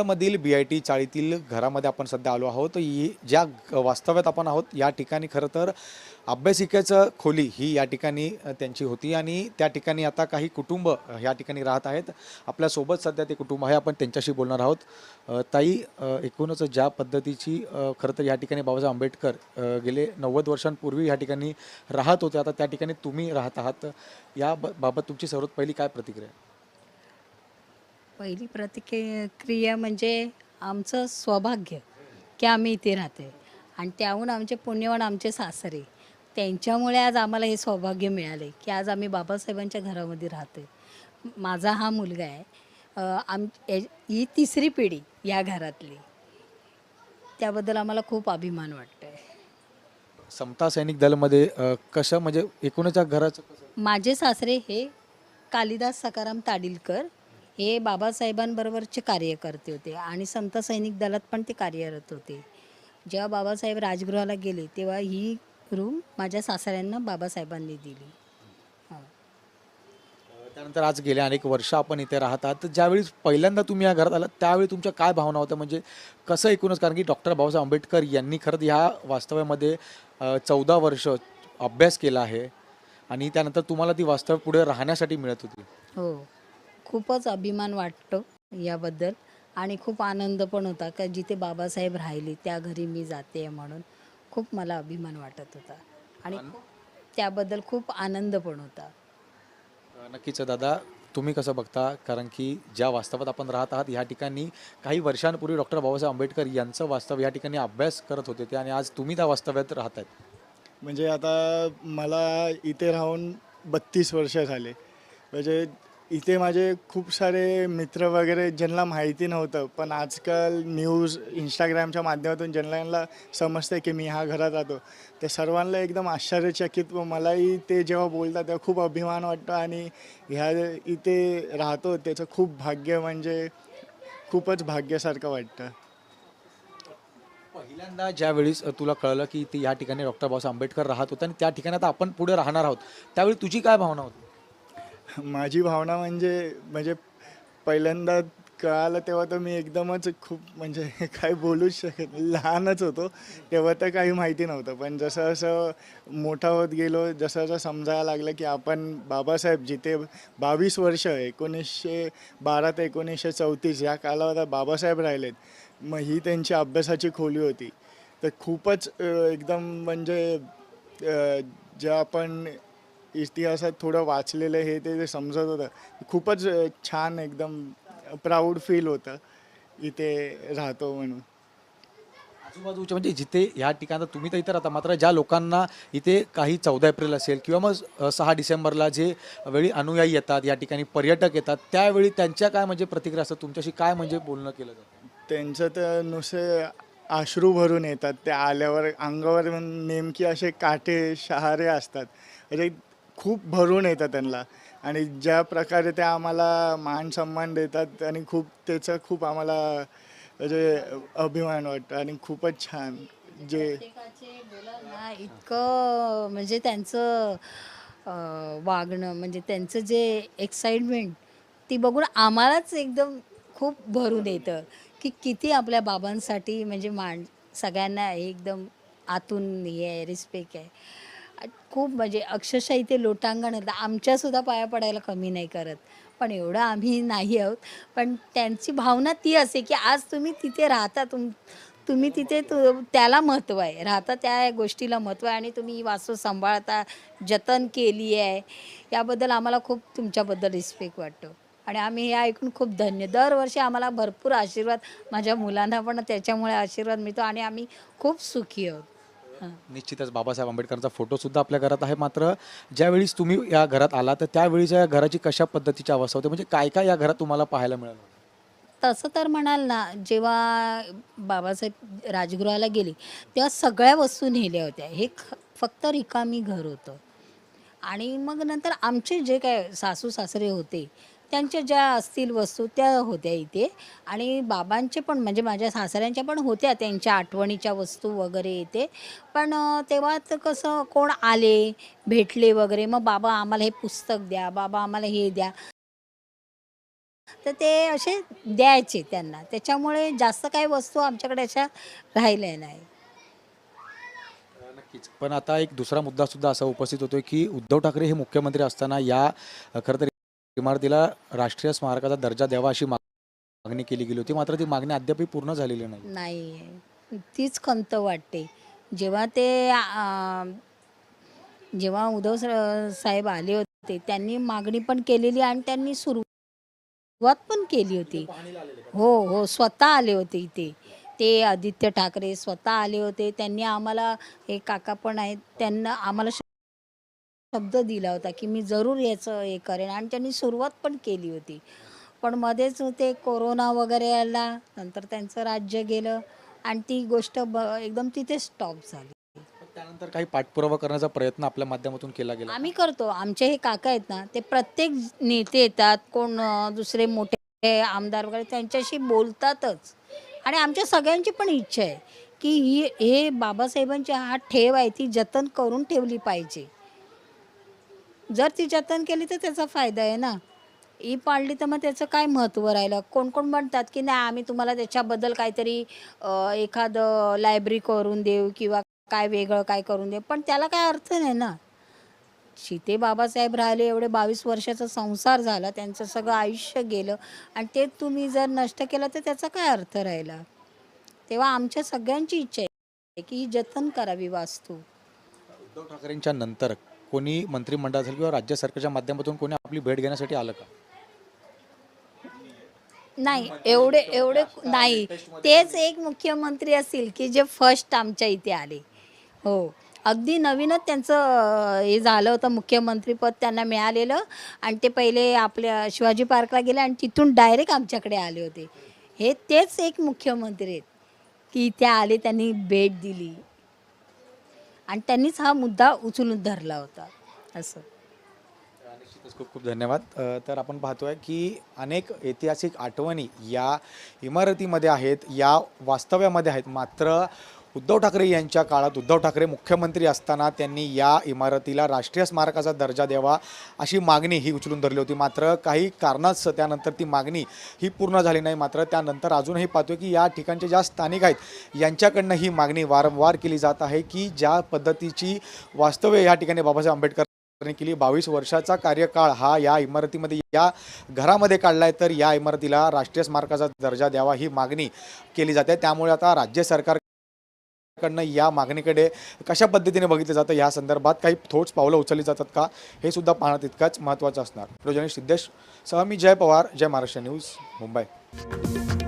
मधील BIT चाळीतील घरामध्ये आपण सध्या आलो आहोत. ज्या वास्तव्यात आपण आहोत या ठिकाणी खरं तर अभ्यासिकेचं खोली ही या ठिकाणी त्यांची होती आणि त्या ठिकाणी आता काही कुटुंब या ठिकाणी राहत आहेत. आपल्यासोबत सध्या ते कुटुंब आहे. आपण त्यांच्याशी बोलणार आहोत. ताई, एकूणच ज्या पद्धतीची खरं तर या ठिकाणी बाबासाहेब आंबेडकर गेले 90 वर्षांपूर्वी या ठिकाणी राहत होते, आता त्या ठिकाणी तुम्ही राहत आहात. बाबत तुमची सर्वात पहिली काय प्रतिक्रिया आहे? पहिली प्रतिक्रिया म्हणजे आमचं सौभाग्य की आम्ही इथे राहतोय आणि त्याहून आमचे पुण्यवान आमचे सासरे. त्यांच्यामुळे आज आम्हाला हे सौभाग्य मिळाले की आज आम्ही बाबासाहेबांच्या घरामध्ये राहतोय. माझा हा मुलगा आहे. ही तिसरी पिढी या घरातली. त्याबद्दल आम्हाला खूप अभिमान वाटतोय. समता सैनिक दलमध्ये कसं म्हणजे एकूणच या घराचं कसं? माझे सासरे हे कालिदास सखाराम ताडीलकर हे बाबासाहेबांबरोबरचे कार्यकर्ते होते आणि संत सैनिक दलात पण ते कार्यरत होते. जेव्हा बाबासाहेब राजगृहाला गेले तेव्हा ही रूम माझ्या सासऱ्यांना बाबासाहेबांनी दिली. हां. त्यानंतर आज गेल्या अनेक वर्ष आपण इथे राहत आहात. तर ज्यावेळी पहिल्यांदा तुम्ही या घरात आलात त्यावेळी तुमच्या काय भावना होत्या? म्हणजे कसं एकूणच, कारण की डॉक्टर बाबासाहेब आंबेडकर यांनी खरंच ह्या वास्तव्यामध्ये 14 वर्ष अभ्यास केला आहे आणि त्यानंतर तुम्हाला ती वास्तव्य पुढे राहण्यासाठी मिळत होती. हो. खूपच अभिमान वाटतो याबद्दल आणि खूप आनंद पण होता का जिथे बाबासाहेब राहिले त्या घरी मी जाते म्हणून खूप मला अभिमान वाटत होता आणि त्याबद्दल खूप आनंद पण होता. नक्कीच दादा, तुम्ही कसं बघता? कारण की ज्या वास्तवात आपण राहत आहात या ठिकाणी काही वर्षांपूर्वी डॉक्टर बाबासाहेब आंबेडकर यांचं वास्तव या ठिकाणी अभ्यास करत होते ते आणि आज तुम्ही त्या वास्तव्यात राहत आहेत. म्हणजे आता मला इथे राहून 32 वर्ष झाले. म्हणजे इथे माझे खूप सारे मित्र वगैरे ज्यांना माहिती नव्हतं, पण आजकाल न्यूज, Instagramच्या माध्यमातून ज्यांना समजतं की मी ह्या घरात राहतो, त्या सर्वांना एकदम आश्चर्यचकित व मलाही ते जेव्हा बोलतात तेव्हा खूप अभिमान वाटतो आणि ह्या इथे राहतो त्याचं खूप भाग्य, म्हणजे खूपच भाग्यासारखं वाटतं. पहिल्यांदा ज्यावेळेस तुला कळलं की ती या ठिकाणी डॉक्टर बाबासाहेब आंबेडकर राहत होते आणि त्या ठिकाणी आता आपण पुढे राहणार आहोत, त्यावेळी तुझी काय भावना होती? माझी भावना म्हणजे पहिल्यांदा कळालं तेव्हा तर मी एकदमच खूप म्हणजे काय बोलूच शकत नाही. लहानच होतो तेव्हा तर काही माहिती नव्हतं. पण जसं जसं मोठा होत गेलो, जसं जसं समजायला लागलं की आपण बाबासाहेब जिथे 22 वर्ष 1912 ते 1934 या कालावधीत बाबासाहेब राहिलेत, मग ही त्यांची अभ्यासाची खोली होती. तर खूपच एकदम म्हणजे ज्या आपण इतिहासात थोडं वाचलेलं हे ते समजत होतं. खूपच छान एकदम प्राऊड फील होतं इथे राहतो म्हणून. आजूबाजूच्या म्हणजे जिथे या ठिकाणी तुम्ही तर इथे राहता, मात्र ज्या लोकांना इथे काही 14 एप्रिल असेल किंवा मग 6 डिसेंबरला जे वेळी अनुयायी येतात, या ठिकाणी पर्यटक येतात, त्यावेळी त्यांच्या काय म्हणजे प्रतिक्रिया असतात? तुमच्याशी काय म्हणजे बोलणं केलं जातं? त्यांचं तर नुसते अश्रू भरून येतात. ते आल्यावर अंगावर नेमकी असे काटे शहारे असतात. म्हणजे खूप भरून येतं त्यांना आणि ज्या प्रकारे ते आम्हाला मान सन्मान देतात आणि त्याचा खूप आम्हाला म्हणजे अभिमान वाटतो आणि खूपच छान जे प्रत्येकाचे बोला ना इतकं म्हणजे त्यांचं वागणं म्हणजे त्यांचं जे एक्साइटमेंट ती बघून आम्हालाच एकदम खूप भरून येतं की किती आपल्या बाबांसाठी म्हणजे सगळ्यांना हे एकदम आतून हे आहे, रिस्पेक्ट आहे. खूप म्हणजे अक्षरशः इथे लोटांगण होतं. आमच्यासुद्धा पाया पडायला कमी नाही करत. पण एवढं आम्ही नाही आहोत. पण त्यांची भावना ती असते की आज तुम्ही तिथे राहता, तुम्ही तिथे त्याला महत्त्व आहे. राहता त्या गोष्टीला महत्त्व आहे आणि तुम्ही ही वास्तू सांभाळता, जतन केली आहे. याबद्दल आम्हाला खूप तुमच्याबद्दल रिस्पेक्ट वाटतो. आणि आम्ही हे ऐकून खूप धन्य. दरवर्षी आम्हाला भरपूर आशीर्वाद, माझ्या मुलांना पण त्याच्यामुळे आशीर्वाद मिळतो आणि आम्ही खूप सुखी आहोत. हां. निश्चितच बाबासाहेब आंबेडकरांचा फोटो सुद्धा आपल्या घरात आहे. मात्र ज्यावेळेस तुम्ही या घरात आला तर त्यावेळीच्या या घराची कशा पद्धतीची अवस्था होती? म्हणजे काय काय या घरात तुम्हाला पाहायला मिळालं? तसं तर म्हणाल ना, जेव्हा बाबासाहेब राजगृहाला गेले, तेव्हा सगळ्या वस्तू नेल्या होत्या. हे फक्त रिकामी घर होतं. आणि मग नंतर आमचे जे काय सासू-सासरे होते, त्यांच्या ज्या असतील वस्तू त्या होत्या इथे आणि बाबांचे पण म्हणजे माझ्या सासऱ्यांच्या पण होत्या त्यांच्या आठवणीच्या वस्तू वगैरे इथे. पण तेव्हा तर कसं कोण आले, भेटले वगैरे, मग बाबा आम्हाला हे पुस्तक द्या, बाबा आम्हाला हे द्या. तर ते असे द्यायचे त्यांना. त्याच्यामुळे जास्त काही वस्तू आमच्याकडे अशा राहिल्या नाही. नक्कीच. पण आता एक दुसरा मुद्दा सुद्धा असा उपस्थित होतोय की उद्धव ठाकरे हे मुख्यमंत्री असताना या खरं तर इमारतीला राष्ट्रीय स्मारकाचा दर्जा द्यावा अशी मागणी केली गेली होती. मात्र ती मागणी अद्यापही पूर्ण झालेली नाही. नाही, तीच खंत वाटते. जेव्हा ते जेव्हा उद्धव साहेब आले होते, त्यांनी मागणी पण केलेली आणि त्यांनी सुरुवात पण केली होती. हो हो, स्वतः आले होते इथे. ते आदित्य ठाकरे स्वतः आले होते. त्यांनी आम्हाला, हे काका पण आहेत, त्यांना आम्हाला शब्द दिला होता की मी जरूर याचं हे करेन आणि त्यांनी सुरुवात पण केली होती. पण मध्येच ते कोरोना वगैरे आला, नंतर त्यांचं राज्य गेलं आणि ती गोष्ट एकदम तिथे स्टॉप झाली. पण त्यानंतर काही पाठपुरावा करण्याचा प्रयत्न आपल्या माध्यमातून केला गेला. आम्ही करतो. आमचे हे काका आहेत ना, ते प्रत्येक नेते येतात, कोण दुसरे मोठे आमदार वगैरे त्यांच्याशी बोलतातच. आणि आमच्या सगळ्यांची पण इच्छा आहे की हे बाबासाहेबांची हा ठेव आहे, ती जतन करून ठेवली पाहिजे. जर ती जतन केली तर त्याचा फायदा आहे ना. ही पाळली तर मग त्याचं काय महत्त्व राहिलं. कोण कोण म्हणतात की नाही, आम्ही तुम्हाला त्याच्याबद्दल काहीतरी एखादं लायब्ररी करून देऊ किंवा काय वेगळं काय करून देऊ, पण त्याला काय अर्थ नाही ना. शिते बाबासाहेब राहिले, एवढे 22 वर्षाचा संसार झाला, त्यांचं सगळं आयुष्य गेलं आणि ते तुम्ही जर नष्ट केलं तर त्याचा काय अर्थ राहिला. तेव्हा आमच्या सगळ्यांची इच्छा आहे की ही जतन करावी वास्तू. उद्धव ठाकरेंच्या नंतर कोणी मंत्रिमंडळातील किंवा राज्य सरकारच्या माध्यमातून कोणी आपली भेट घेण्यासाठी आलं का? नाही, एवढे नाही. तेच एक मुख्यमंत्री असतील की जे फर्स्ट आमच्या इथे आले. हो, अगदी नवीनच त्यांचं हे झालं होतं, मुख्यमंत्रीपद त्यांना मिळालेलं आणि ते पहिले आपल्या शिवाजी पार्कला गेले आणि तिथून डायरेक्ट आमच्याकडे आले होते. तेच एक मुख्यमंत्री आहेत की इथे आले, त्यांनी भेट दिली आणि त्यांनीच हा मुद्दा उचलून धरला होता असं. निश्चितच खूप खूप धन्यवाद. तर आपण पाहतोय की अनेक ऐतिहासिक आठवणी या इमारतीमध्ये आहेत, या वास्तव्यामध्ये आहेत. मात्र उद्धव ठाकरे यांच्या काळात, उद्धव ठाकरे मुख्यमंत्री असताना त्यांनी या इमारतीला राष्ट्रीय स्मारकाचा दर्जा द्यावा अशी मागणी ही उचलून धरली होती. मात्र काही कारणास्तव त्यानंतर ती मागणी ही पूर्ण झाली नाही. मात्र त्यानंतर अजूनही पाहतोय की या ठिकाणचे ज्या स्थानिक आहेत यांच्याकडनं ही मागणी वारंवार केली जात आहे की ज्या पद्धतीची वास्तव्य या ठिकाणी बाबासाहेब आंबेडकर केली, 22 वर्षाचा कार्यकाळ हा या इमारतीमध्ये, या घरामध्ये काढलाय, तर या इमारतीला राष्ट्रीय स्मारकाचा दर्जा द्यावा ही मागणी केली जाते. त्यामुळे आता राज्य सरकारकडनं या मागणीकडे कशा पद्धतीने बघितलं जातं, या संदर्भात काही ठोस पावलं उचलली जातात का, हे सुद्धा पाहणं तितकंच महत्त्वाचं असणार. सिद्धेश सह मी जय पवार, जय महाराष्ट्र न्यूज, मुंबई.